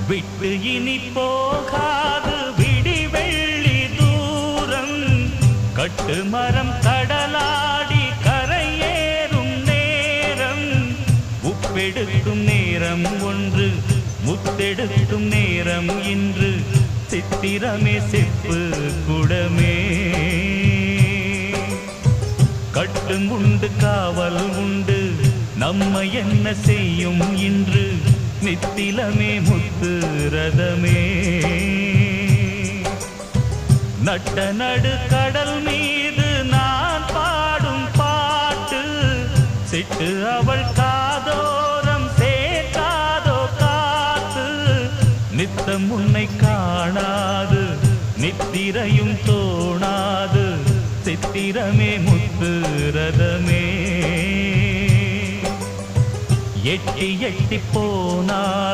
விட்டு இனி போகாது விடிவெள்ளி தூரம் கட்டு மரம் கடலாடி கரையேறும் நேரம் உப்பெடுக்கும் நேரம் ஒன்று முத்தெடுக்கும் நேரம் இன்று சித்திரமே செப்பு குடமே கட்டும் உண்டு காவல் உண்டு நம்ம என்ன செய்யும் இன்று நித்திலமே முத்து ரதமே நட்ட நடு கடல் மீது நான் பாடும் பாட்டு சிட்டு அவள் காதோரம் சேர்க்காதோ காத்து நித்தம் உன்னை காணாது நித்திரையும் தோணாது சித்திரமே முத்து ரதமே எட்டி எட்டி போனா